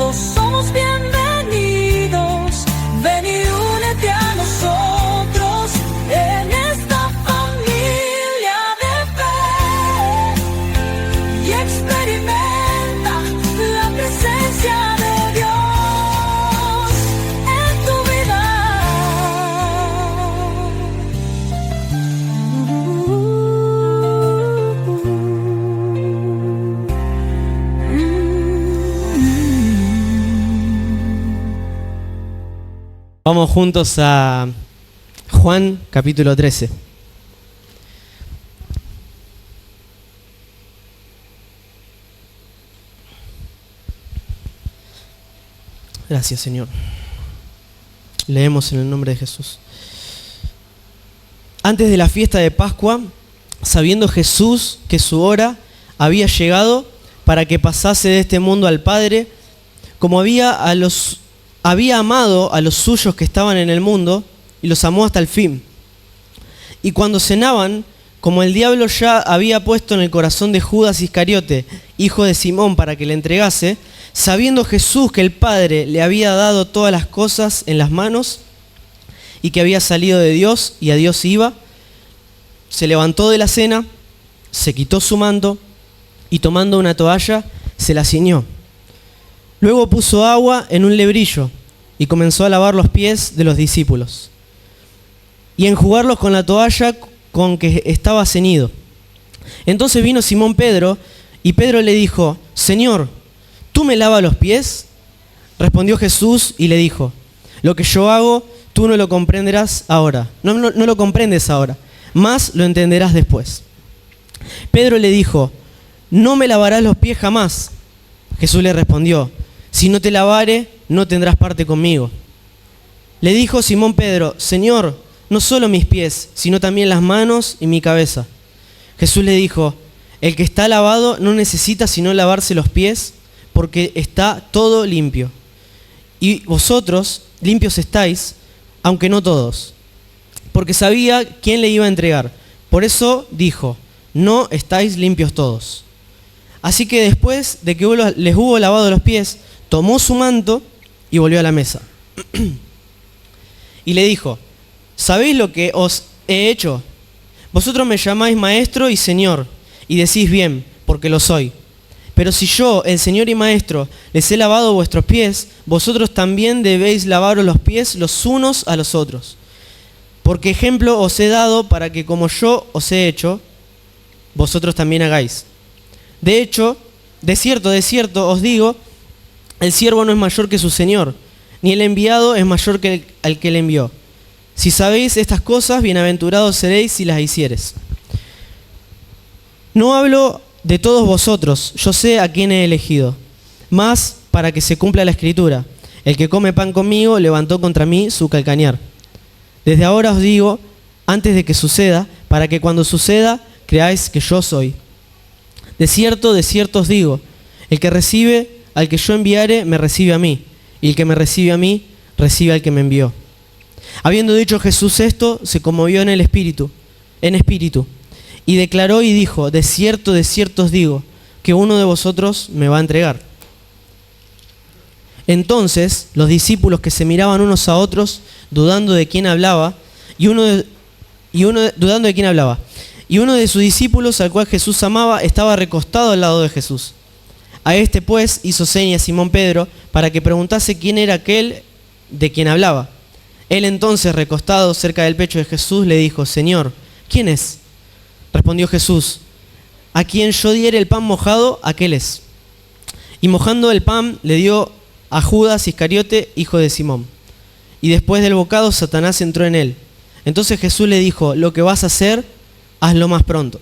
todos somos bienvenidos. Ven y únete a nosotros en esta familia de fe y experimenta la presencia de Dios en tu vida. Vamos juntos a Juan capítulo 13. Gracias, Señor. Leemos en el nombre de Jesús. Antes de la fiesta de Pascua, sabiendo Jesús que su hora había llegado para que pasase de este mundo al Padre, como había amado a los suyos que estaban en el mundo, y los amó hasta el fin. Y cuando cenaban, como el diablo ya había puesto en el corazón de Judas Iscariote, hijo de Simón, para que le entregase, sabiendo Jesús que el Padre le había dado todas las cosas en las manos, y que había salido de Dios y a Dios iba, se levantó de la cena, se quitó su manto, y tomando una toalla, se la ciñó. Luego puso agua en un lebrillo y comenzó a lavar los pies de los discípulos y enjugarlos con la toalla con que estaba ceñido. Entonces vino Simón Pedro y Pedro le dijo: Señor, ¿tú me lavas los pies? Respondió Jesús y le dijo: lo que yo hago tú no lo comprenderás ahora, no lo comprendes ahora, mas lo entenderás después. Pedro le dijo: no me lavarás los pies jamás. Jesús le respondió: si no te lavare, no tendrás parte conmigo. Le dijo Simón Pedro: Señor, no solo mis pies, sino también las manos y mi cabeza. Jesús le dijo: el que está lavado no necesita sino lavarse los pies, porque está todo limpio. Y vosotros limpios estáis, aunque no todos. Porque sabía quién le iba a entregar. Por eso dijo: no estáis limpios todos. Así que después de que les hubo lavado los pies, tomó su manto y volvió a la mesa. Y le dijo: ¿sabéis lo que os he hecho? Vosotros me llamáis maestro y señor, y decís bien, porque lo soy. Pero si yo, el Señor y Maestro, les he lavado vuestros pies, vosotros también debéis lavaros los pies los unos a los otros. Porque ejemplo os he dado para que como yo os he hecho, vosotros también hagáis. De hecho, de cierto os digo, el siervo no es mayor que su Señor, ni el enviado es mayor que el que le envió. Si sabéis estas cosas, bienaventurados seréis si las hiciereis. No hablo de todos vosotros, yo sé a quién he elegido, mas para que se cumpla la Escritura: el que come pan conmigo levantó contra mí su calcañar. Desde ahora os digo, antes de que suceda, para que cuando suceda, creáis que yo soy. De cierto os digo, el que recibe al que yo enviare, me recibe a mí, y el que me recibe a mí, recibe al que me envió. Habiendo dicho Jesús esto, se conmovió en espíritu, y declaró y dijo: de cierto os digo, que uno de vosotros me va a entregar. Entonces los discípulos, que se miraban unos a otros, dudando de quién hablaba, y uno de sus discípulos, al cual Jesús amaba, estaba recostado al lado de Jesús. A este pues hizo señas Simón Pedro para que preguntase quién era aquel de quien hablaba. Él entonces, recostado cerca del pecho de Jesús, le dijo: Señor, ¿quién es? Respondió Jesús: a quien yo diere el pan mojado, aquel es. Y mojando el pan le dio a Judas Iscariote, hijo de Simón. Y después del bocado, Satanás entró en él. Entonces Jesús le dijo: lo que vas a hacer, hazlo más pronto.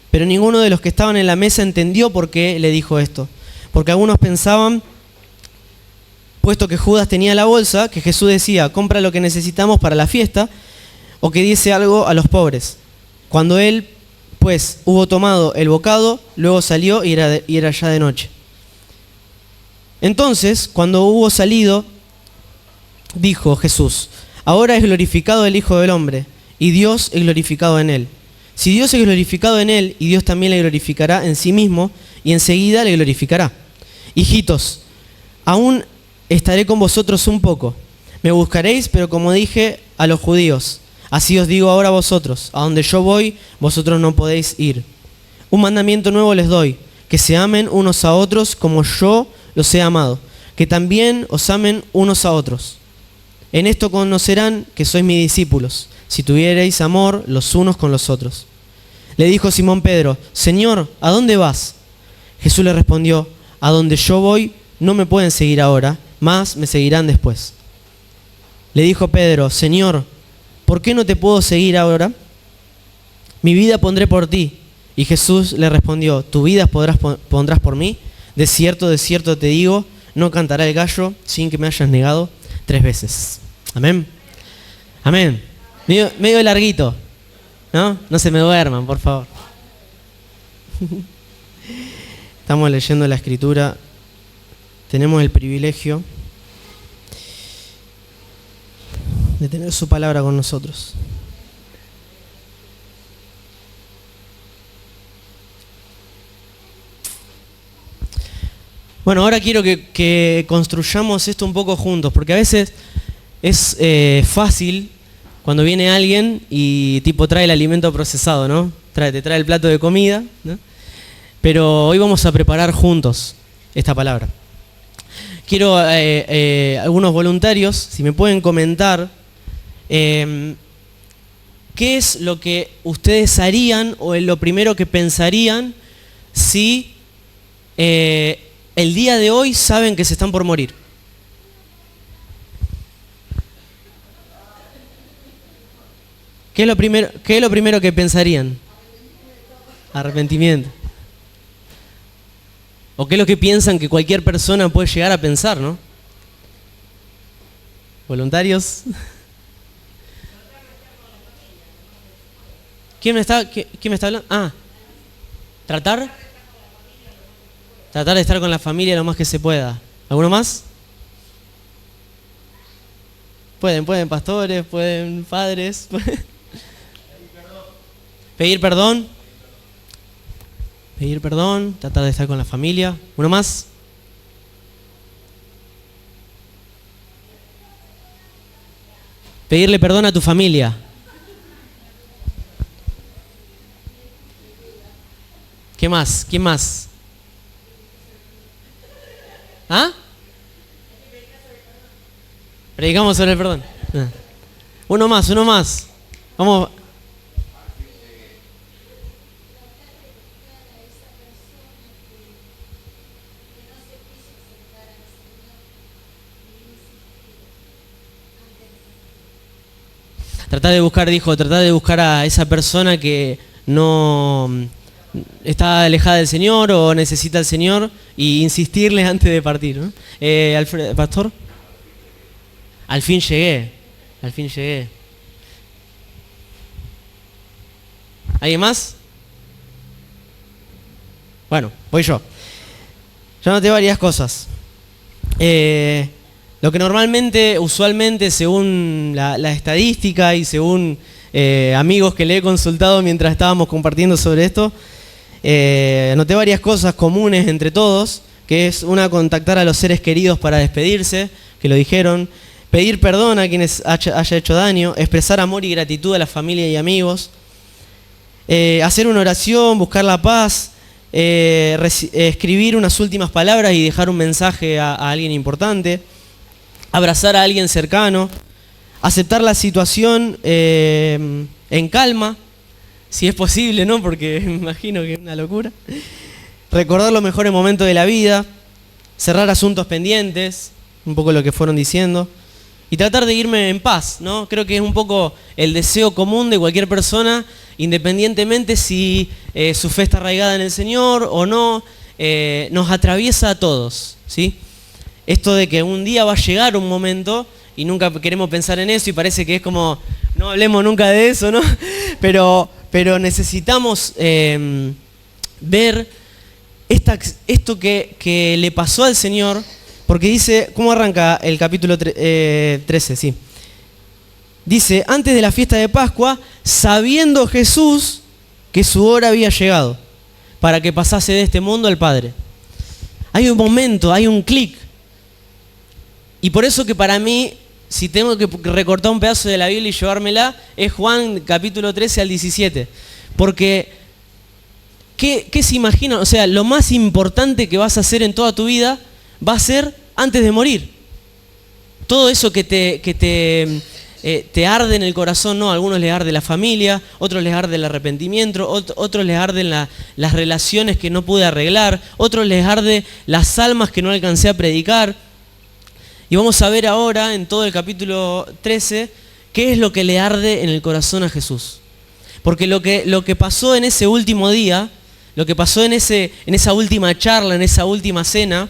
Pero ninguno de los que estaban en la mesa entendió por qué le dijo esto. Porque algunos pensaban, puesto que Judas tenía la bolsa, que Jesús decía: compra lo que necesitamos para la fiesta, o que diese algo a los pobres. Cuando él, pues, hubo tomado el bocado, luego salió y era ya de noche. Entonces, cuando hubo salido, dijo Jesús: ahora es glorificado el Hijo del Hombre, y Dios es glorificado en él. Si Dios es glorificado en él, y Dios también le glorificará en sí mismo, y enseguida le glorificará. Hijitos, aún estaré con vosotros un poco. Me buscaréis, pero como dije a los judíos, así os digo ahora a vosotros, a donde yo voy, vosotros no podéis ir. Un mandamiento nuevo les doy, que se amen unos a otros como yo los he amado, que también os amen unos a otros. En esto conocerán que sois mis discípulos, si tuviereis amor los unos con los otros. Le dijo Simón Pedro, Señor, ¿a dónde vas? Jesús le respondió, a donde yo voy no me pueden seguir ahora, mas me seguirán después. Le dijo Pedro, Señor, ¿por qué no te puedo seguir ahora? Mi vida pondré por ti. Y Jesús le respondió, ¿tu vida pondrás por mí? De cierto te digo, no cantará el gallo sin que me hayas negado 3 veces. Amén. Amén. Medio larguito, ¿no? No se me duerman, por favor. Estamos leyendo la Escritura. Tenemos el privilegio de tener su palabra con nosotros. Bueno, ahora quiero que construyamos esto un poco juntos, porque a veces es fácil cuando viene alguien y tipo trae el alimento procesado, ¿no? Te trae el plato de comida, ¿no? Pero hoy vamos a preparar juntos esta palabra. Quiero algunos voluntarios, si me pueden comentar, ¿qué es lo que ustedes harían o lo primero que pensarían si el día de hoy saben que se están por morir? ¿Qué es lo primero que pensarían? Arrepentimiento. ¿O qué es lo que piensan que cualquier persona puede llegar a pensar, no? ¿Voluntarios? ¿Quién me está hablando? Ah, ¿tratar? Tratar de estar con la familia lo más que se pueda. ¿Alguno más? Pueden pastores, pueden padres. Pedir perdón. Pedir perdón, tratar de estar con la familia. ¿Uno más? Pedirle perdón a tu familia. ¿Qué más? ¿Quién más? ¿Ah? Predicamos sobre el perdón. Uno más. Vamos. Tratar de buscar a esa persona que no está alejada del Señor o necesita al Señor y insistirles antes de partir, ¿no? Pastor, al fin llegué. ¿Alguien más? Bueno, voy yo. Yo noté varias cosas. Lo que usualmente, según la estadística y según amigos que le he consultado mientras estábamos compartiendo sobre esto, noté varias cosas comunes entre todos, que es una, contactar a los seres queridos para despedirse, que lo dijeron, pedir perdón a quienes haya hecho daño, expresar amor y gratitud a la familia y amigos, hacer una oración, buscar la paz, escribir unas últimas palabras y dejar un mensaje a alguien importante, abrazar a alguien cercano, aceptar la situación en calma, si es posible, ¿no? Porque me imagino que es una locura. Recordar los mejores momentos de la vida, cerrar asuntos pendientes, un poco lo que fueron diciendo, y tratar de irme en paz, ¿no? Creo que es un poco el deseo común de cualquier persona, independientemente si su fe está arraigada en el Señor o no, nos atraviesa a todos, ¿sí? Esto de que un día va a llegar un momento y nunca queremos pensar en eso y parece que es como, no hablemos nunca de eso, ¿no? Pero necesitamos ver esto que le pasó al Señor, porque dice, ¿cómo arranca el capítulo 13? Sí. Dice, antes de la fiesta de Pascua, sabiendo Jesús que su hora había llegado para que pasase de este mundo al Padre. Hay un momento, hay un clic Y por eso que para mí, si tengo que recortar un pedazo de la Biblia y llevármela, es Juan capítulo 13 al 17. Porque, ¿qué se imaginan? O sea, lo más importante que vas a hacer en toda tu vida va a ser antes de morir. Todo eso que te arde en el corazón, ¿no? A algunos les arde la familia, otros les arde el arrepentimiento, otros les arden las relaciones que no pude arreglar, otros les arde las almas que no alcancé a predicar. Y vamos a ver ahora, en todo el capítulo 13, qué es lo que le arde en el corazón a Jesús. Porque lo que pasó en ese último día, lo que pasó en esa última charla, en esa última cena,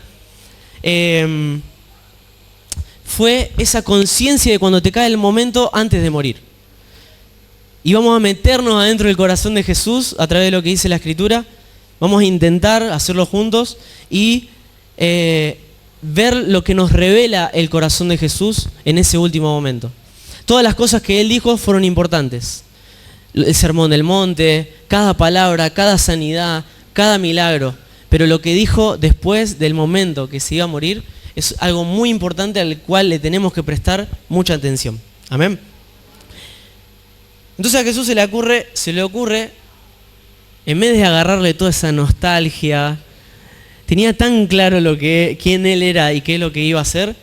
fue esa conciencia de cuando te cae el momento antes de morir. Y vamos a meternos adentro del corazón de Jesús a través de lo que dice la Escritura. Vamos a intentar hacerlo juntos y ver lo que nos revela el corazón de Jesús en ese último momento. Todas las cosas que Él dijo fueron importantes. El sermón del monte, cada palabra, cada sanidad, cada milagro. Pero lo que dijo después del momento que se iba a morir es algo muy importante al cual le tenemos que prestar mucha atención. Amén. Entonces a Jesús se le ocurre, en vez de agarrarle toda esa nostalgia, tenía tan claro quién Él era y qué es lo que iba a hacer,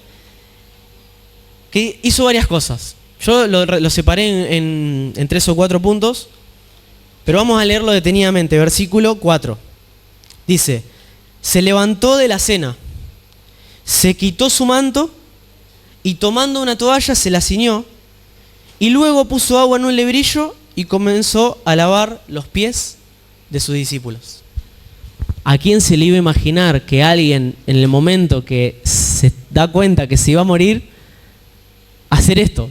que hizo varias cosas. Yo lo separé en 3 o 4 puntos, pero vamos a leerlo detenidamente. Versículo 4. Dice, se levantó de la cena, se quitó su manto y tomando una toalla se la ciñó y luego puso agua en un lebrillo y comenzó a lavar los pies de sus discípulos. ¿A quién se le iba a imaginar que alguien en el momento que se da cuenta que se iba a morir, hacer esto?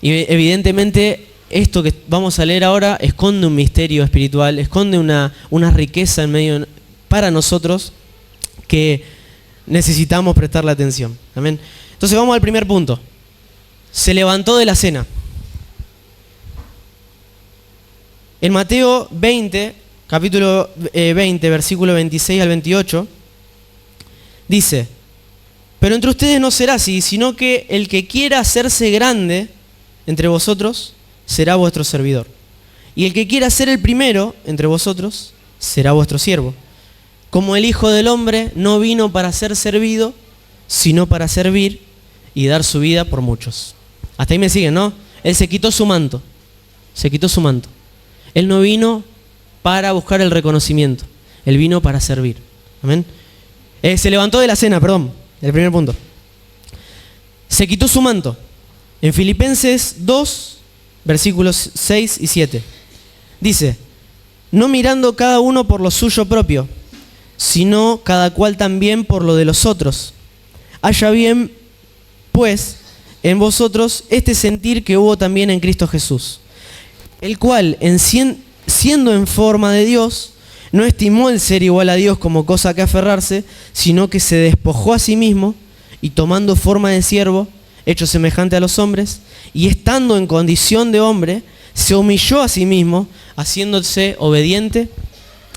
Y evidentemente esto que vamos a leer ahora esconde un misterio espiritual, esconde una riqueza en medio para nosotros que necesitamos prestarle atención. Amén. Entonces vamos al primer punto. Se levantó de la cena. En Mateo 20, capítulo 20, versículo 26 al 28, dice, pero entre ustedes no será así, sino que el que quiera hacerse grande entre vosotros será vuestro servidor. Y el que quiera ser el primero entre vosotros será vuestro siervo. Como el Hijo del Hombre no vino para ser servido, sino para servir y dar su vida por muchos. Hasta ahí me siguen, ¿no? Él se quitó su manto. Se quitó su manto. Él no vino para buscar el reconocimiento. Él vino para servir. Amén. Se levantó de la cena, perdón. El primer punto. Se quitó su manto. En Filipenses 2, versículos 6 y 7. Dice, no mirando cada uno por lo suyo propio, sino cada cual también por lo de los otros. Haya bien, pues, en vosotros este sentir que hubo también en Cristo Jesús, el cual, siendo en forma de Dios, no estimó el ser igual a Dios como cosa que aferrarse, sino que se despojó a sí mismo, y tomando forma de siervo, hecho semejante a los hombres, y estando en condición de hombre, se humilló a sí mismo, haciéndose obediente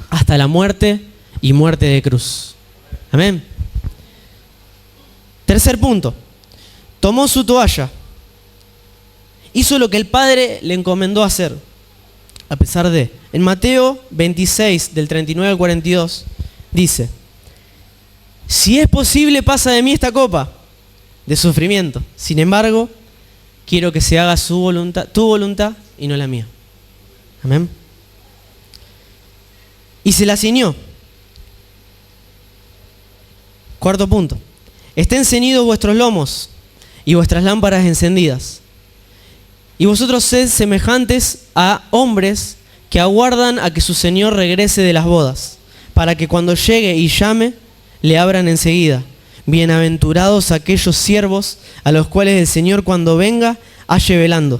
hasta la muerte y muerte de cruz. Amén. Tercer punto. Tomó su toalla. Hizo lo que el Padre le encomendó hacer. A pesar de. En Mateo 26, del 39 al 42, dice, si es posible, pasa de mí esta copa de sufrimiento. Sin embargo, quiero que se haga tu voluntad y no la mía. Amén. Y se la ciñó. Cuarto punto. Estén ceñidos vuestros lomos y vuestras lámparas encendidas. Y vosotros sed semejantes a hombres que aguardan a que su Señor regrese de las bodas, para que cuando llegue y llame, le abran enseguida. Bienaventurados aquellos siervos a los cuales el Señor cuando venga halle velando.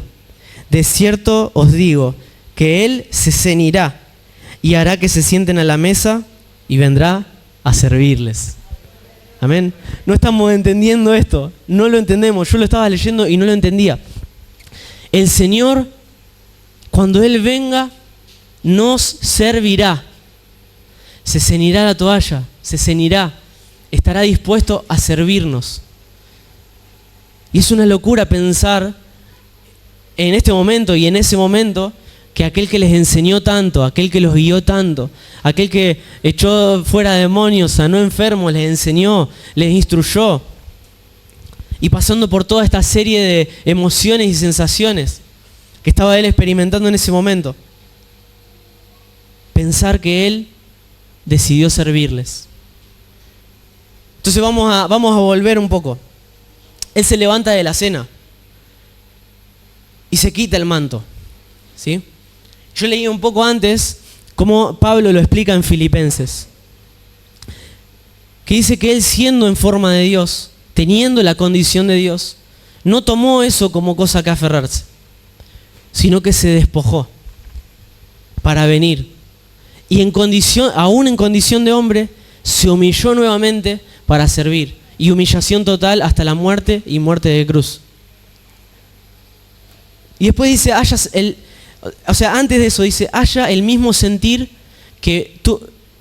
De cierto os digo que Él se ceñirá y hará que se sienten a la mesa y vendrá a servirles. Amén. No estamos entendiendo esto, no lo entendemos. Yo lo estaba leyendo y no lo entendía. El Señor, cuando Él venga, nos servirá. Se ceñirá la toalla, se ceñirá. estará dispuesto a servirnos. Y es una locura pensar en este momento y en ese momento que aquel que les enseñó tanto, aquel que los guió tanto, aquel que echó fuera demonios, sanó enfermos, les enseñó, les instruyó, y pasando por toda esta serie de emociones y sensaciones que estaba él experimentando en ese momento, pensar que él decidió servirles. Entonces vamos a volver un poco. Él se levanta de la cena y se quita el manto, ¿sí? Yo leí un poco antes cómo Pablo lo explica en Filipenses, que dice que él, siendo en forma de Dios, teniendo la condición de Dios, no tomó eso como cosa que aferrarse, sino que se despojó para venir. Y aún en condición de hombre, se humilló nuevamente para servir. Y humillación total hasta la muerte y muerte de cruz. Y después dice, antes de eso dice, haya el mismo sentir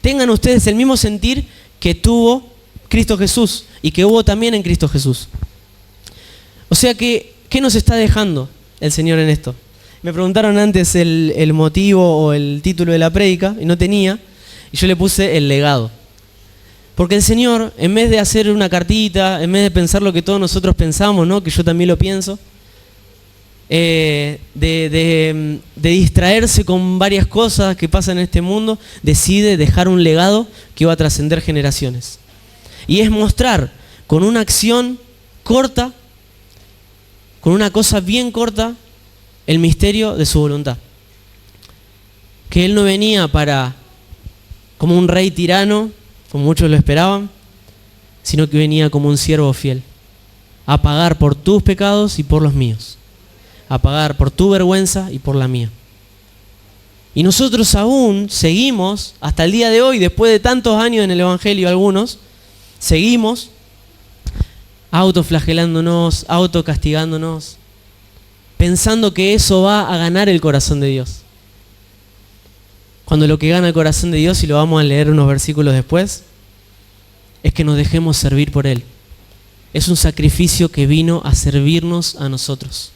tengan ustedes el mismo sentir que tuvo Cristo Jesús y que hubo también en Cristo Jesús. O sea que, ¿qué nos está dejando el Señor en esto? Me preguntaron antes el motivo o el título de la prédica y no tenía, y yo le puse el legado. Porque el Señor, en vez de hacer una cartita, en vez de pensar lo que todos nosotros pensamos, ¿no? Que yo también lo pienso, de distraerse con varias cosas que pasan en este mundo, decide dejar un legado que va a trascender generaciones. Y es mostrar con una acción corta, con una cosa bien corta, el misterio de su voluntad. Que Él no venía como un rey tirano, como muchos lo esperaban, sino que venía como un siervo fiel, a pagar por tus pecados y por los míos, a pagar por tu vergüenza y por la mía. Y nosotros aún seguimos, hasta el día de hoy, después de tantos años en el Evangelio algunos, seguimos autoflagelándonos, autocastigándonos, pensando que eso va a ganar el corazón de Dios. Cuando lo que gana el corazón de Dios, y lo vamos a leer unos versículos después, es que nos dejemos servir por Él. Es un sacrificio que vino a servirnos a nosotros.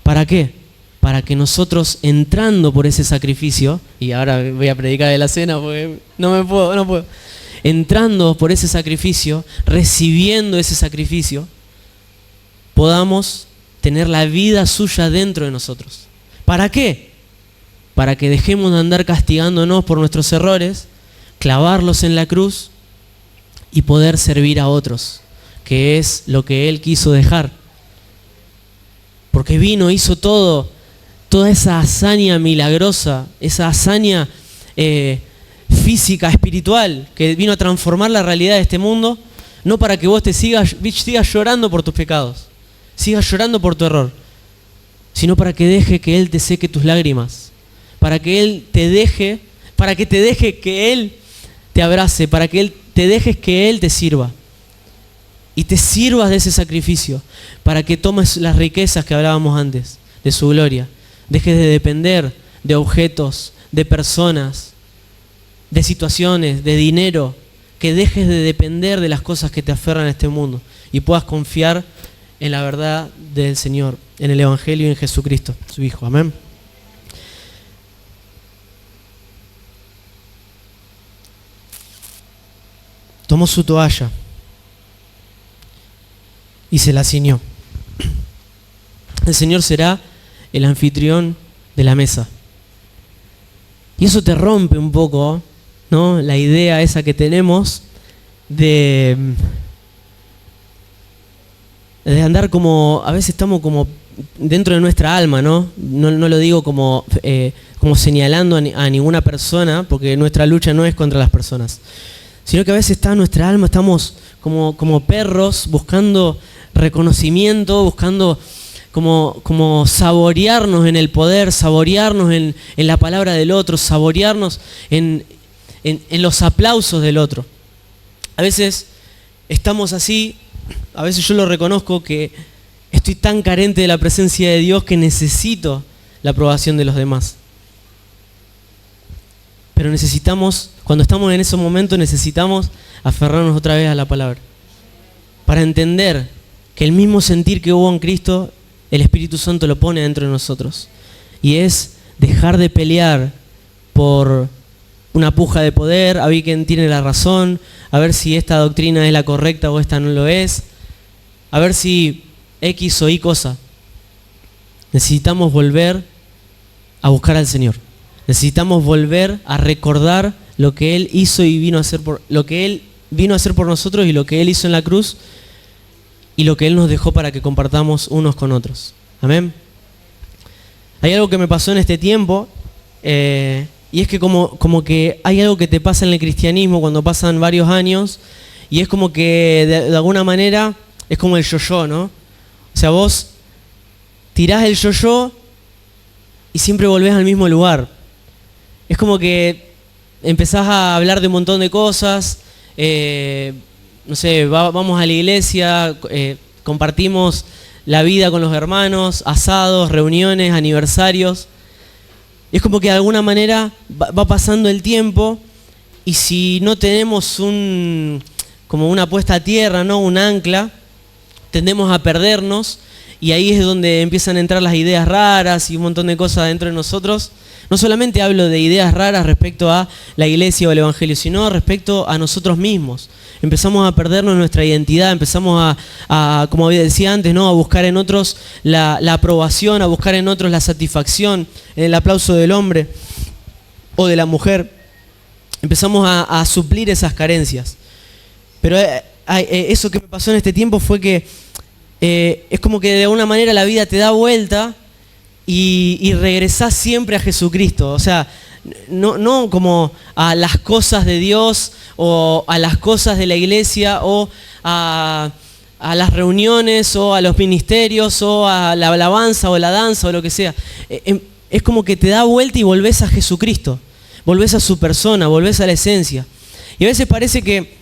¿Para qué? Para que nosotros, entrando por ese sacrificio, y ahora voy a predicar de la cena porque no puedo. Entrando por ese sacrificio, recibiendo ese sacrificio, podamos tener la vida suya dentro de nosotros. ¿Para qué? Para que dejemos de andar castigándonos por nuestros errores, clavarlos en la cruz y poder servir a otros, que es lo que Él quiso dejar. Porque vino, hizo toda esa hazaña milagrosa, esa hazaña física, espiritual, que vino a transformar la realidad de este mundo, no para que vos sigas llorando por tus pecados, sigas llorando por tu error, sino para que deje que Él te seque tus lágrimas, para que te deje que Él te abrace, para que Él te dejes que Él te sirva y te sirvas de ese sacrificio, para que tomes las riquezas que hablábamos antes, de su gloria. Dejes de depender de objetos, de personas, de situaciones, de dinero, que dejes de depender de las cosas que te aferran a este mundo y puedas confiar en la verdad del Señor, en el Evangelio y en Jesucristo, su Hijo. Amén. Tomó su toalla y se la ciñó. El Señor será el anfitrión de la mesa. Y eso te rompe un poco, ¿no? La idea esa que tenemos de andar como, a veces estamos como dentro de nuestra alma, ¿no? No lo digo como señalando a ninguna persona, porque nuestra lucha no es contra las personas, sino que a veces está en nuestra alma, estamos como perros buscando reconocimiento, buscando como saborearnos en el poder, saborearnos en la palabra del otro, saborearnos en los aplausos del otro. A veces estamos así, a veces yo lo reconozco, que estoy tan carente de la presencia de Dios que necesito la aprobación de los demás. Pero necesitamos, cuando estamos en esos momentos, necesitamos aferrarnos otra vez a la palabra. Para entender que el mismo sentir que hubo en Cristo, el Espíritu Santo lo pone dentro de nosotros. Y es dejar de pelear por una puja de poder, a ver quién tiene la razón, a ver si esta doctrina es la correcta o esta no lo es, a ver si X o Y cosa. Necesitamos volver a buscar al Señor. Necesitamos volver a recordar lo que Él hizo y vino a hacer por nosotros, y lo que Él hizo en la cruz y lo que Él nos dejó para que compartamos unos con otros. Amén. Hay algo que me pasó en este tiempo, y es que como que hay algo que te pasa en el cristianismo cuando pasan varios años, y es como que de alguna manera es como el yo-yo, ¿no? O sea, vos tirás el yo-yo y siempre volvés al mismo lugar. Es como que empezás a hablar de un montón de cosas, no sé, vamos a la iglesia, compartimos la vida con los hermanos, asados, reuniones, aniversarios. Y es como que de alguna manera va pasando el tiempo, y si no tenemos como una puesta a tierra, ¿no? Un ancla, tendemos a perdernos, y ahí es donde empiezan a entrar las ideas raras y un montón de cosas dentro de nosotros. No solamente hablo de ideas raras respecto a la iglesia o el evangelio, sino respecto a nosotros mismos. Empezamos a perdernos nuestra identidad, empezamos a como decía antes, ¿no? A buscar en otros la aprobación, a buscar en otros la satisfacción, el aplauso del hombre o de la mujer. Empezamos a suplir esas carencias. Pero eso que me pasó en este tiempo fue que es como que de alguna manera la vida te da vuelta y regresás siempre a Jesucristo. O sea, no como a las cosas de Dios o a las cosas de la iglesia o a las reuniones o a los ministerios o a la alabanza o la danza o lo que sea. Es como que te da vuelta y volvés a Jesucristo, volvés a su persona, volvés a la esencia. Y a veces parece que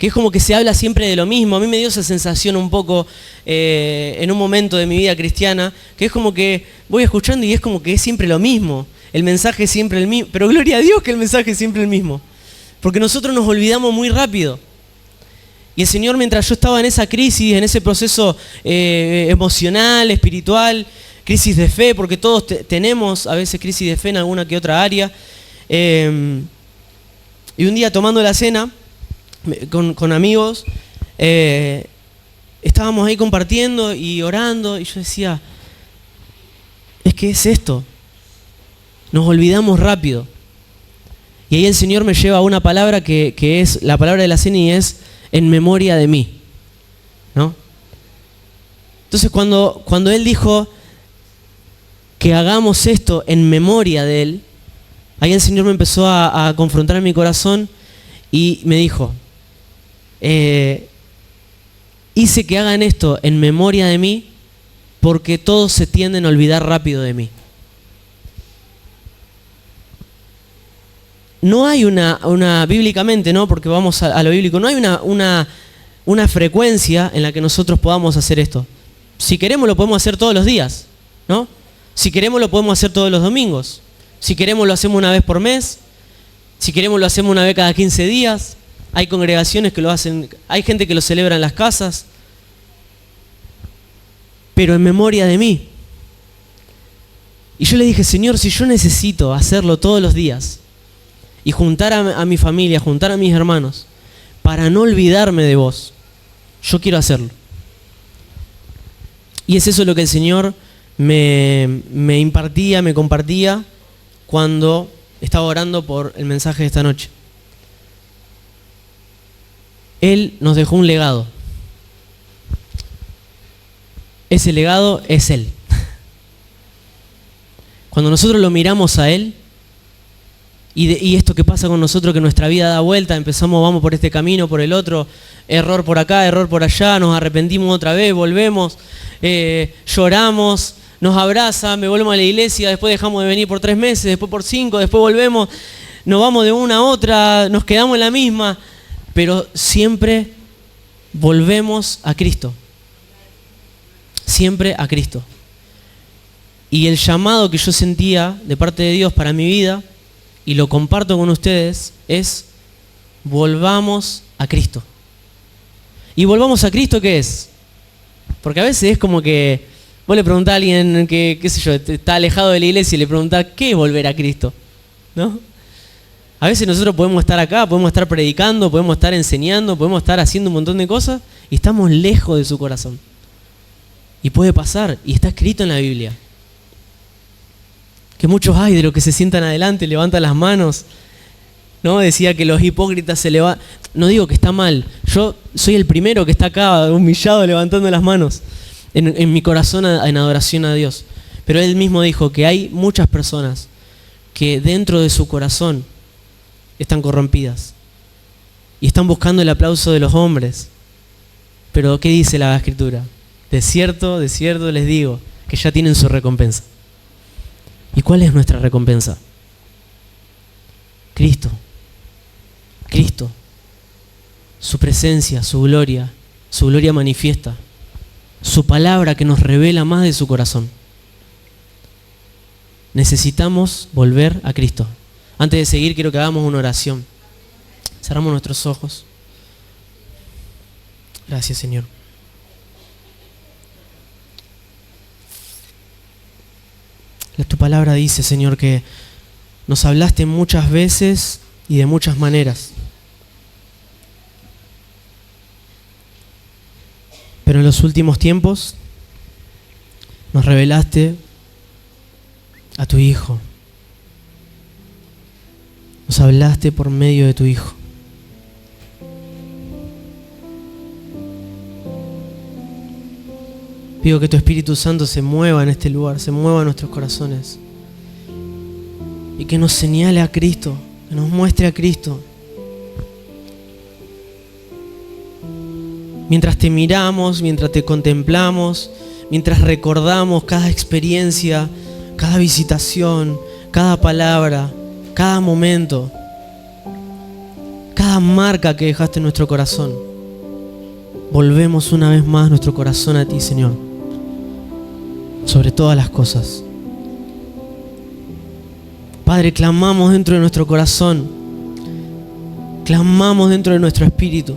es como que se habla siempre de lo mismo. A mí me dio esa sensación un poco en un momento de mi vida cristiana, que es como que voy escuchando y es como que es siempre lo mismo. El mensaje es siempre el mismo, pero gloria a Dios que el mensaje es siempre el mismo. Porque nosotros nos olvidamos muy rápido. Y el Señor, mientras yo estaba en esa crisis, en ese proceso emocional, espiritual, crisis de fe, porque todos tenemos a veces crisis de fe en alguna que otra área, y un día tomando la cena con amigos, estábamos ahí compartiendo y orando, y yo decía, es que es esto, nos olvidamos rápido. Y ahí el Señor me lleva a una palabra que es la palabra de la cena, y es en memoria de mí, ¿no? Entonces cuando Él dijo que hagamos esto en memoria de Él, ahí el Señor me empezó a confrontar en mi corazón y me dijo, hice que hagan esto en memoria de mí porque todos se tienden a olvidar rápido de mí. No hay una bíblicamente, ¿no? Porque vamos a lo bíblico, no hay una frecuencia en la que nosotros podamos hacer esto. Si queremos lo podemos hacer todos los días, ¿no? Si queremos lo podemos hacer todos los domingos. Si queremos lo hacemos una vez por mes. Si queremos lo hacemos una vez cada 15 días. Hay congregaciones que lo hacen, hay gente que lo celebra en las casas. Pero en memoria de mí. Y yo le dije, Señor, si yo necesito hacerlo todos los días y juntar a mi familia, juntar a mis hermanos, para no olvidarme de vos, yo quiero hacerlo. Y es eso lo que el Señor me impartía, me compartía cuando estaba orando por el mensaje de esta noche. Él nos dejó un legado. Ese legado es Él. Cuando nosotros lo miramos a Él, y esto que pasa con nosotros, que nuestra vida da vuelta, vamos por este camino, por el otro, error por acá, error por allá, nos arrepentimos otra vez, volvemos, lloramos, nos abraza, me volvemos a la iglesia, después dejamos de venir por 3 meses, después por 5, después volvemos, nos vamos de una a otra, nos quedamos en la misma, pero siempre volvemos a Cristo. Siempre a Cristo. Y el llamado que yo sentía de parte de Dios para mi vida, y lo comparto con ustedes, es volvamos a Cristo. ¿Y volvamos a Cristo qué es? Porque a veces es como que vos le preguntás a alguien que, qué sé yo, está alejado de la iglesia y le preguntás, ¿qué es volver a Cristo? ¿No? A veces nosotros podemos estar acá, podemos estar predicando, podemos estar enseñando, podemos estar haciendo un montón de cosas y estamos lejos de su corazón. Y puede pasar, y está escrito en la Biblia. Que muchos hay de los que se sientan adelante, levantan las manos. ¿No? Decía que los hipócritas se levantan. No digo que está mal. Yo soy el primero que está acá humillado levantando las manos en mi corazón en adoración a Dios. Pero él mismo dijo que hay muchas personas que dentro de su corazón están corrompidas y están buscando el aplauso de los hombres. Pero ¿qué dice la Escritura? De cierto les digo que ya tienen su recompensa. ¿Y cuál es nuestra recompensa? Cristo. Cristo. Su presencia, su gloria manifiesta. Su palabra que nos revela más de su corazón. Necesitamos volver a Cristo. Antes de seguir, quiero que hagamos una oración. Cerramos nuestros ojos. Gracias, Señor. Tu palabra dice, Señor, que nos hablaste muchas veces y de muchas maneras. Pero en los últimos tiempos nos revelaste a tu Hijo. Nos hablaste por medio de tu Hijo. Pido que tu Espíritu Santo se mueva en este lugar, se mueva en nuestros corazones. Y que nos señale a Cristo, que nos muestre a Cristo. Mientras te miramos, mientras te contemplamos, mientras recordamos cada experiencia, cada visitación, cada palabra, cada momento, cada marca que dejaste en nuestro corazón. Volvemos una vez más nuestro corazón a ti, Señor. Sobre todas las cosas. Padre, clamamos dentro de nuestro corazón, clamamos dentro de nuestro espíritu.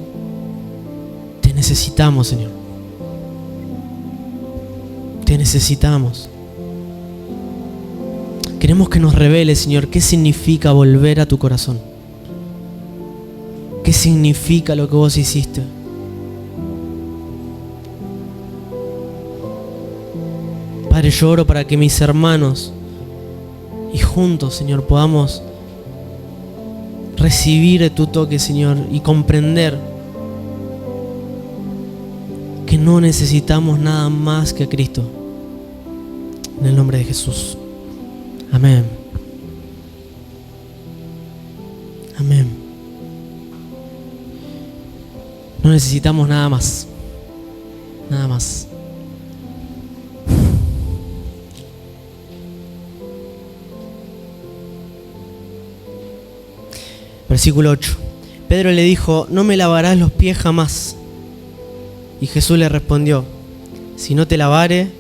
Te necesitamos, Señor. Te necesitamos. Queremos que nos reveles, Señor, qué significa volver a tu corazón. ¿Qué significa lo que vos hiciste? Padre, yo oro para que mis hermanos y juntos, Señor, podamos recibir de tu toque, Señor, y comprender que no necesitamos nada más que a Cristo. En el nombre de Jesús. Amén. Amén. No necesitamos nada más. Nada más. Versículo 8. Pedro le dijo, no me lavarás los pies jamás. Y Jesús le respondió, si no te lavare,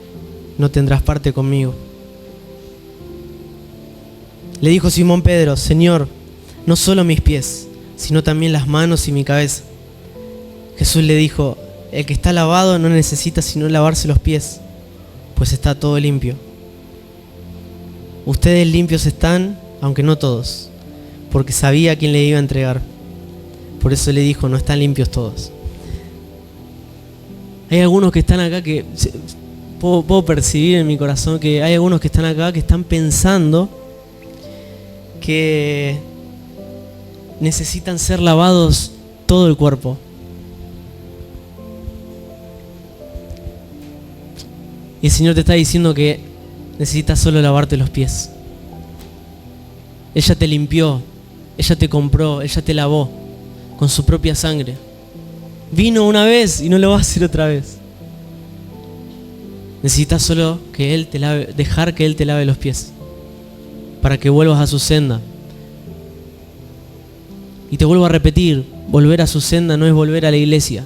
no tendrás parte conmigo. Le dijo Simón Pedro, Señor, no solo mis pies, sino también las manos y mi cabeza. Jesús le dijo, el que está lavado no necesita sino lavarse los pies, pues está todo limpio. Ustedes limpios están, aunque no todos, porque sabía a quién le iba a entregar. Por eso le dijo, no están limpios todos. Hay algunos que están acá que puedo percibir en mi corazón que hay algunos que están acá que están pensando que necesitan ser lavados todo el cuerpo. Y el Señor te está diciendo que necesitas solo lavarte los pies. Ella te limpió, ella te compró, ella te lavó con su propia sangre. Vino una vez y no lo va a hacer otra vez. Necesitas solo que Él te lave, dejar que Él te lave los pies para que vuelvas a su senda. Y te vuelvo a repetir, volver a su senda no es volver a la iglesia,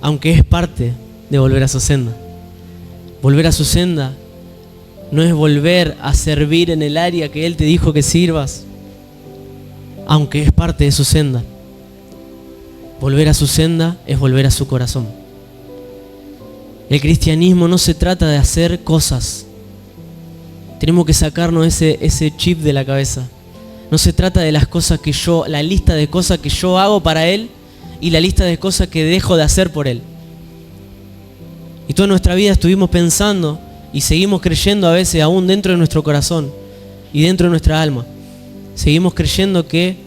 aunque es parte de volver a su senda. Volver a su senda no es volver a servir en el área que Él te dijo que sirvas, aunque es parte de su senda. Volver a su senda es volver a su corazón. El cristianismo no se trata de hacer cosas. Tenemos que sacarnos ese chip de la cabeza. No se trata de las cosas que la lista de cosas que yo hago para Él y la lista de cosas que dejo de hacer por Él. Y toda nuestra vida estuvimos pensando y seguimos creyendo a veces aún dentro de nuestro corazón y dentro de nuestra alma. Seguimos creyendo que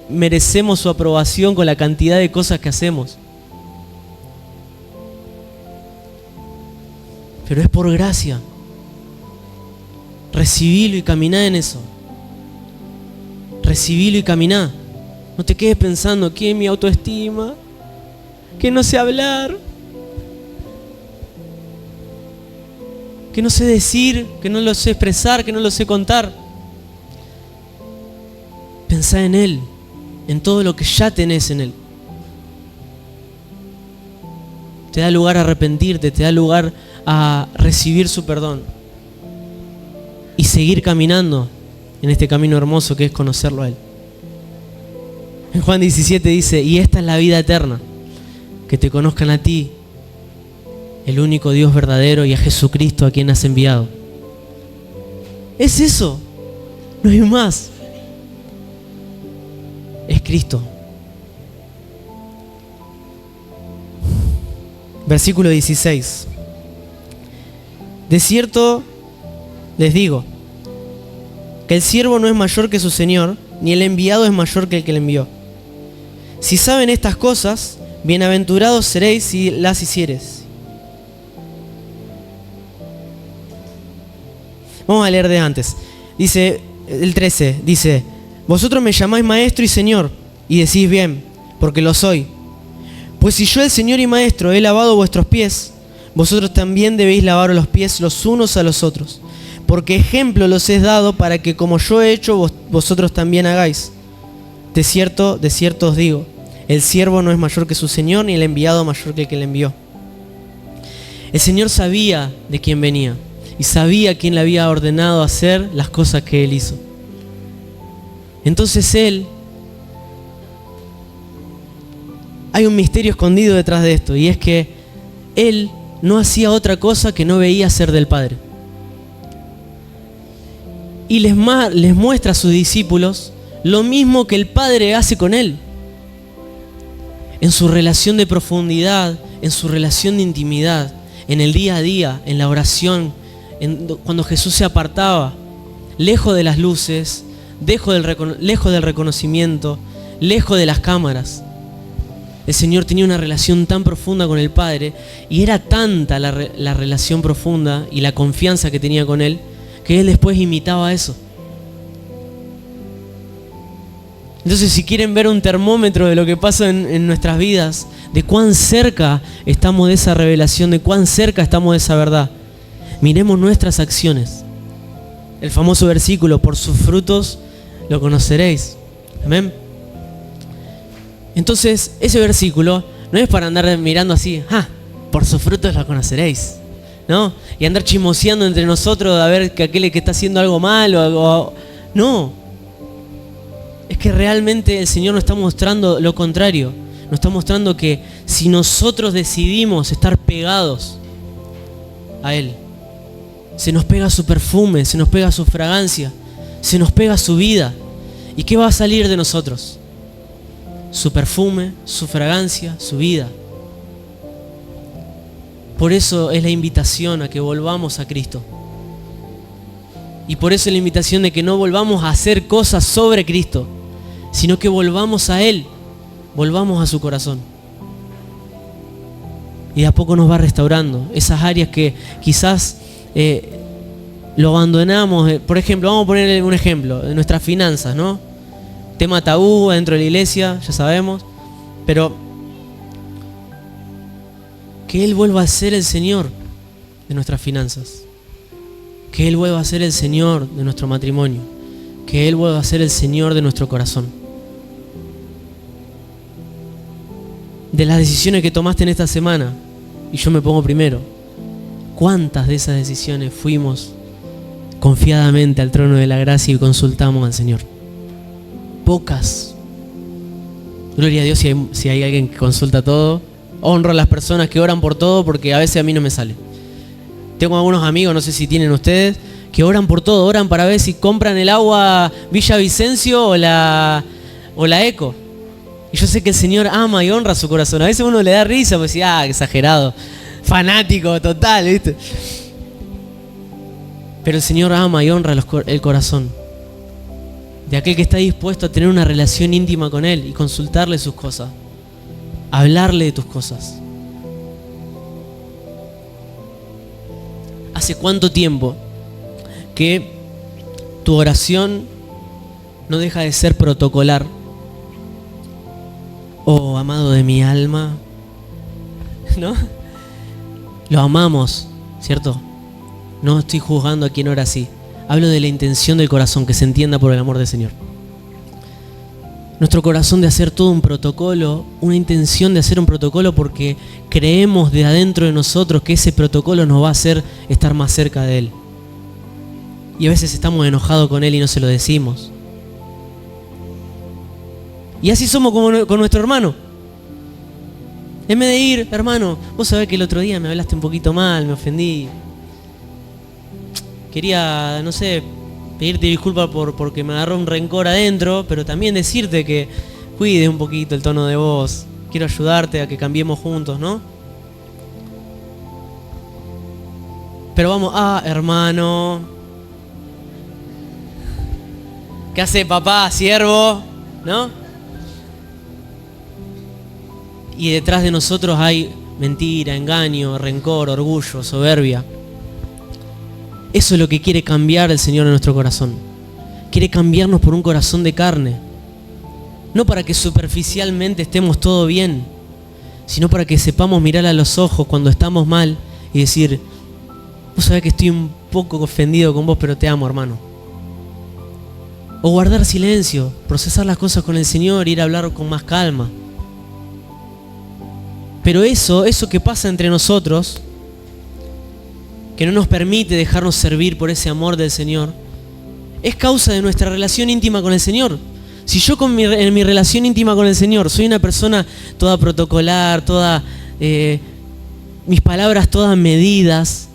merecemos su aprobación con la cantidad de cosas que hacemos. Pero es por gracia. Recibilo y caminá en eso. Recibilo y caminá. No te quedes pensando que mi autoestima, que no sé hablar, que no sé decir, que no lo sé expresar, que no lo sé contar. Pensá en Él, en todo lo que ya tenés en Él. Te da lugar a arrepentirte, te da lugar a recibir su perdón y seguir caminando en este camino hermoso que es conocerlo a Él. En Juan 17 dice, y esta es la vida eterna, que te conozcan a ti, el único Dios verdadero, y a Jesucristo a quien has enviado. Es eso, no hay más. Es Cristo. Versículo 16. De cierto les digo, que el siervo no es mayor que su señor, ni el enviado es mayor que el que le envió. Si saben estas cosas, bienaventurados seréis si las hicieres. Vamos a leer de antes. Dice, el 13, dice, vosotros me llamáis maestro y señor, y decís bien, porque lo soy. Pues si yo, el Señor y Maestro, he lavado vuestros pies, vosotros también debéis lavar los pies los unos a los otros. Porque ejemplo los he dado para que como yo he hecho, vosotros también hagáis. De cierto os digo, el siervo no es mayor que su Señor, ni el enviado mayor que el que le envió. El Señor sabía de quién venía y sabía quién le había ordenado hacer las cosas que Él hizo. Entonces hay un misterio escondido detrás de esto, y es que Él no hacía otra cosa que no veía hacer del Padre. Y les muestra a sus discípulos lo mismo que el Padre hace con Él. En su relación de profundidad, en su relación de intimidad, en el día a día, en la oración, cuando Jesús se apartaba, lejos de las luces, lejos del reconocimiento, lejos de las cámaras. El Señor tenía una relación tan profunda con el Padre, y era tanta la relación profunda y la confianza que tenía con Él, que Él después imitaba eso. Entonces, si quieren ver un termómetro de lo que pasa en nuestras vidas, de cuán cerca estamos de esa revelación, de cuán cerca estamos de esa verdad, miremos nuestras acciones. El famoso versículo, por sus frutos lo conoceréis. Amén. Entonces, ese versículo no es para andar mirando así, por sus frutos lo conoceréis, ¿no? Y andar chismoseando entre nosotros a ver que aquel que está haciendo algo mal no. Es que realmente el Señor nos está mostrando lo contrario. Nos está mostrando que si nosotros decidimos estar pegados a Él, se nos pega su perfume, se nos pega su fragancia, se nos pega su vida. ¿Y qué va a salir de nosotros? Su perfume, su fragancia, su vida. Por eso es la invitación a que volvamos a Cristo. Y por eso es la invitación de que no volvamos a hacer cosas sobre Cristo, sino que volvamos a Él, volvamos a su corazón. Y de a poco nos va restaurando esas áreas que quizás lo abandonamos. Por ejemplo, vamos a poner un ejemplo de nuestras finanzas, ¿no? Tema tabú dentro de la iglesia, ya sabemos, pero que Él vuelva a ser el Señor de nuestras finanzas, que Él vuelva a ser el Señor de nuestro matrimonio, que Él vuelva a ser el Señor de nuestro corazón. De las decisiones que tomaste en esta semana, y yo me pongo primero, ¿Cuántas de esas decisiones fuimos confiadamente al trono de la gracia y consultamos al Señor? Pocas. Gloria a Dios si hay alguien que consulta todo. Honro a las personas que oran por todo, porque a veces a mí no me sale. Tengo algunos amigos, no sé si tienen ustedes, que oran por todo, oran para ver si compran el agua Villa Vicencio o la Eco. Y yo sé que el Señor ama y honra su corazón. A veces uno le da risa, pues dice, exagerado, fanático total, ¿viste? Pero el Señor ama y honra el corazón de aquel que está dispuesto a tener una relación íntima con Él y consultarle sus cosas, hablarle de tus cosas. ¿Hace cuánto tiempo que tu oración no deja de ser protocolar? Oh, amado de mi alma, ¿no? Lo amamos, ¿cierto? No estoy juzgando a quien ora así. Hablo de la intención del corazón, que se entienda por el amor del Señor. Nuestro corazón de hacer todo un protocolo, una intención de hacer un protocolo porque creemos de adentro de nosotros que ese protocolo nos va a hacer estar más cerca de Él. Y a veces estamos enojados con Él y no se lo decimos. Y así somos con nuestro hermano. En vez de ir, hermano, vos sabés que el otro día me hablaste un poquito mal, me ofendí. Quería, no sé, pedirte disculpas porque me agarró un rencor adentro, pero también decirte que cuides un poquito el tono de voz. Quiero ayudarte a que cambiemos juntos, ¿no? Pero vamos, hermano. ¿Qué hace papá, siervo? ¿No? Y detrás de nosotros hay mentira, engaño, rencor, orgullo, soberbia. Eso es lo que quiere cambiar el Señor en nuestro corazón. Quiere cambiarnos por un corazón de carne. No para que superficialmente estemos todo bien, sino para que sepamos mirar a los ojos cuando estamos mal y decir, vos sabés que estoy un poco ofendido con vos, pero te amo, hermano. O guardar silencio, procesar las cosas con el Señor, ir a hablar con más calma. Pero eso que pasa entre nosotros, que no nos permite dejarnos servir por ese amor del Señor, es causa de nuestra relación íntima con el Señor. Si yo en mi relación íntima con el Señor soy una persona toda protocolar, mis palabras todas medidas,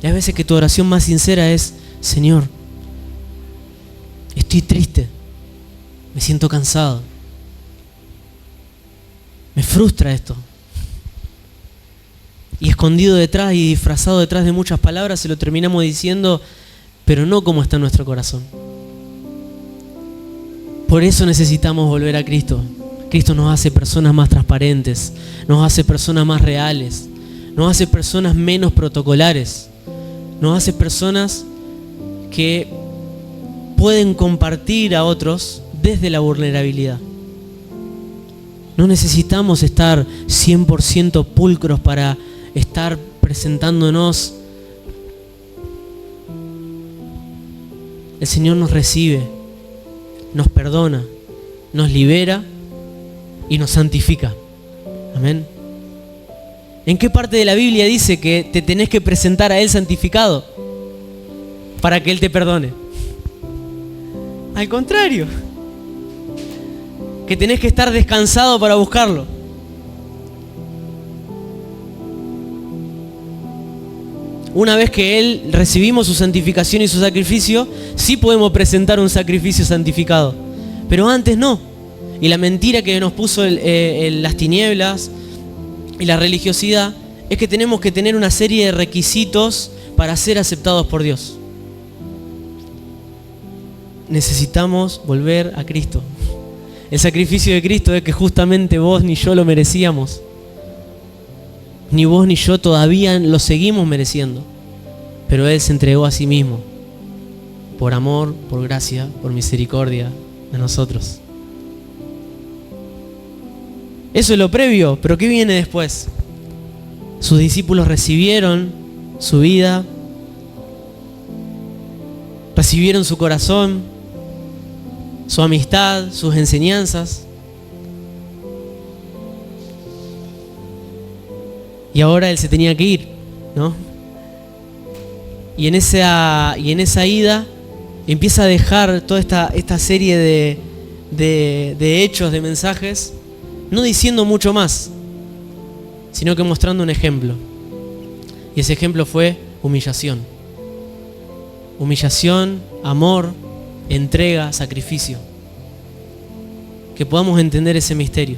y a veces que tu oración más sincera es, Señor, estoy triste, me siento cansado, me frustra esto. Y escondido detrás y disfrazado detrás de muchas palabras se lo terminamos diciendo, pero no como está en nuestro corazón. Por eso necesitamos volver a Cristo. Cristo nos hace personas más transparentes, nos hace personas más reales, nos hace personas menos protocolares, nos hace personas que pueden compartir a otros desde la vulnerabilidad. No necesitamos estar 100% pulcros para estar presentándonos. El Señor nos recibe, nos perdona, nos libera y nos santifica. Amén. ¿En qué parte de la Biblia dice que te tenés que presentar a Él santificado para que Él te perdone? Al contrario, que tenés que estar descansado para buscarlo. Una vez que Él recibimos su santificación y su sacrificio, sí podemos presentar un sacrificio santificado. Pero antes no. Y la mentira que nos puso las tinieblas y la religiosidad es que tenemos que tener una serie de requisitos para ser aceptados por Dios. Necesitamos volver a Cristo. El sacrificio de Cristo es que justamente vos ni yo lo merecíamos. Ni vos ni yo todavía lo seguimos mereciendo. Pero Él se entregó a sí mismo. Por amor, por gracia, por misericordia de nosotros. Eso es lo previo, pero ¿qué viene después? Sus discípulos recibieron su vida, recibieron su corazón, su amistad, sus enseñanzas. Y ahora Él se tenía que ir. ¿no? Y en esa ida empieza a dejar toda esta serie de hechos, de mensajes, no diciendo mucho más, sino que mostrando un ejemplo. Y ese ejemplo fue humillación. Humillación, amor, entrega, sacrificio. Que podamos entender ese misterio.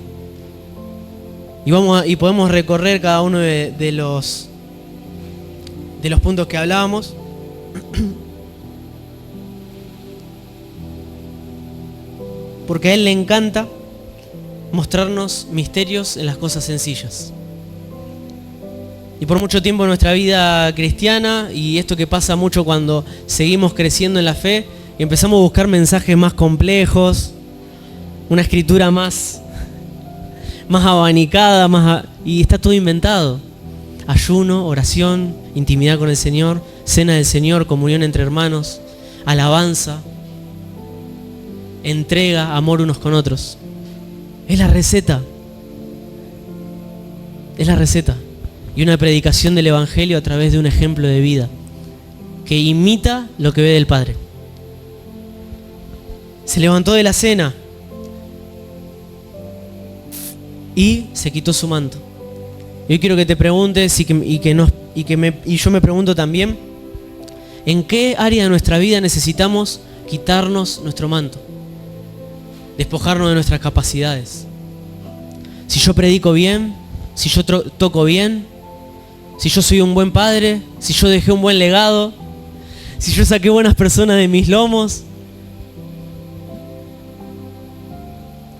Y podemos recorrer cada uno de los puntos que hablábamos. Porque a Él le encanta mostrarnos misterios en las cosas sencillas. Y por mucho tiempo en nuestra vida cristiana, y esto que pasa mucho cuando seguimos creciendo en la fe, y empezamos a buscar mensajes más complejos, una escritura más abanicada, y está todo inventado. Ayuno, oración, intimidad con el Señor, cena del Señor, comunión entre hermanos, alabanza, entrega, amor unos con otros. Es la receta. Es la receta. Y una predicación del Evangelio a través de un ejemplo de vida que imita lo que ve del Padre. Se levantó de la cena y se quitó su manto. Y hoy quiero que te preguntes y yo me pregunto también, ¿en qué área de nuestra vida necesitamos quitarnos nuestro manto? Despojarnos de nuestras capacidades. Si yo predico bien, si yo toco bien, si yo soy un buen padre, si yo dejé un buen legado, si yo saqué buenas personas de mis lomos,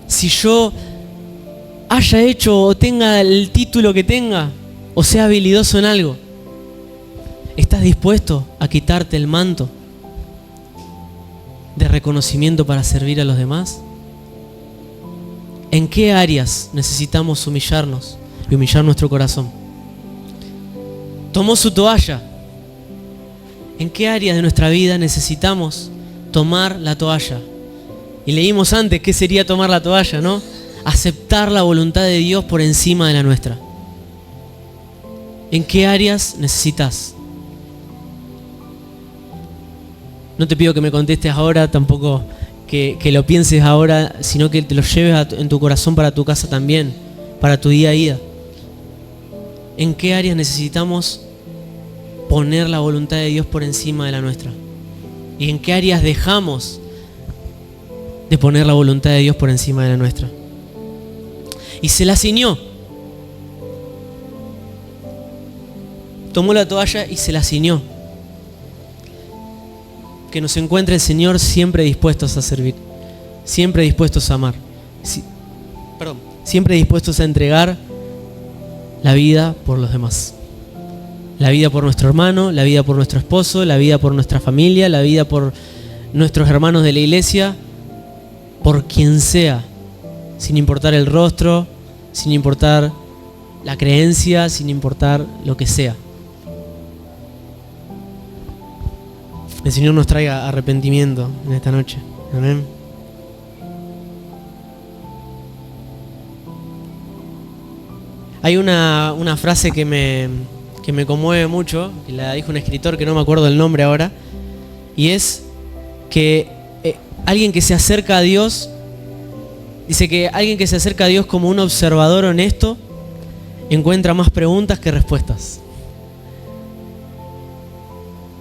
si yo haya hecho o tenga el título que tenga, o sea habilidoso en algo, ¿estás dispuesto a quitarte el manto de reconocimiento para servir a los demás? ¿En qué áreas necesitamos humillarnos y humillar nuestro corazón? Tomó su toalla. ¿En qué áreas de nuestra vida necesitamos tomar la toalla? Y leímos antes qué sería tomar la toalla, ¿no? Aceptar la voluntad de Dios por encima de la nuestra. ¿En qué áreas necesitas? No te pido que me contestes ahora, tampoco que lo pienses ahora, sino que te lo lleves en tu corazón para tu casa también, para tu día a día. ¿En qué áreas necesitamos poner la voluntad de Dios por encima de la nuestra? ¿Y en qué áreas dejamos de poner la voluntad de Dios por encima de la nuestra? Y se la ciñó. Tomó la toalla y se la ciñó. Que nos encuentre el Señor siempre dispuestos a servir, siempre dispuestos a amar, siempre dispuestos a entregar la vida por los demás. La vida por nuestro hermano, la vida por nuestro esposo, la vida por nuestra familia, la vida por nuestros hermanos de la iglesia, por quien sea, sin importar el rostro, sin importar la creencia, sin importar lo que sea. El Señor nos traiga arrepentimiento en esta noche. Amén. Hay una frase que me conmueve mucho, que la dijo un escritor que no me acuerdo el nombre ahora, y es que alguien que se acerca a Dios, dice que alguien que se acerca a Dios como un observador honesto encuentra más preguntas que respuestas.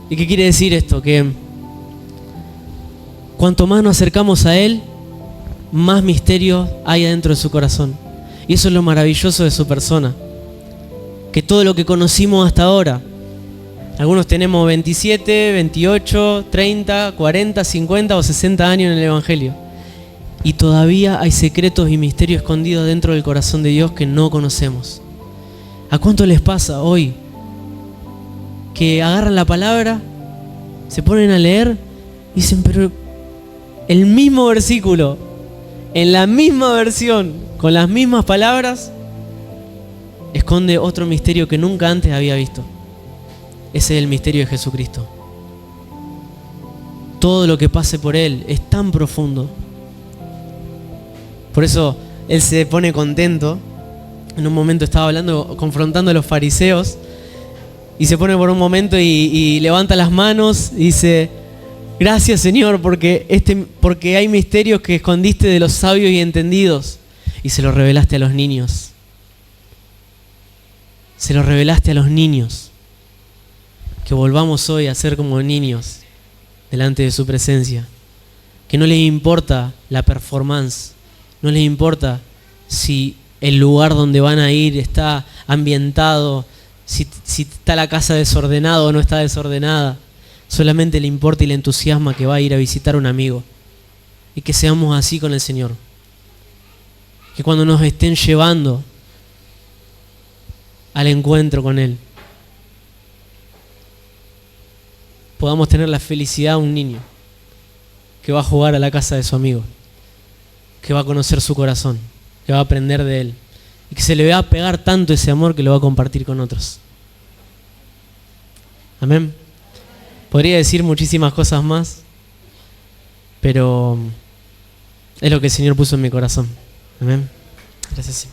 ¿Y qué quiere decir esto? Que cuanto más nos acercamos a Él, más misterio hay adentro de su corazón. Y eso es lo maravilloso de su persona. Que todo lo que conocimos hasta ahora, algunos tenemos 27, 28, 30, 40, 50 o 60 años en el Evangelio. Y todavía hay secretos y misterios escondidos dentro del corazón de Dios que no conocemos. ¿A cuánto les pasa hoy? Que agarran la palabra, se ponen a leer y dicen, pero el mismo versículo, en la misma versión, con las mismas palabras, esconde otro misterio que nunca antes había visto. Ese es el misterio de Jesucristo. Todo lo que pase por Él es tan profundo. Por eso Él se pone contento. En un momento estaba confrontando a los fariseos, y se pone por un momento y levanta las manos y dice: gracias, Señor, porque hay misterios que escondiste de los sabios y entendidos y se los revelaste a los niños. Se los revelaste a los niños. Que volvamos hoy a ser como niños delante de su presencia. Que no les importa la performance, no les importa si el lugar donde van a ir está ambientado, si está la casa desordenada o no está desordenada. Solamente le importa y le entusiasma que va a ir a visitar a un amigo. Y que seamos así con el Señor. Que cuando nos estén llevando al encuentro con Él, podamos tener la felicidad de un niño que va a jugar a la casa de su amigo, que va a conocer su corazón, que va a aprender de Él y que se le va a pegar tanto ese amor que lo va a compartir con otros. Amén. Podría decir muchísimas cosas más, pero es lo que el Señor puso en mi corazón. Amén. Gracias.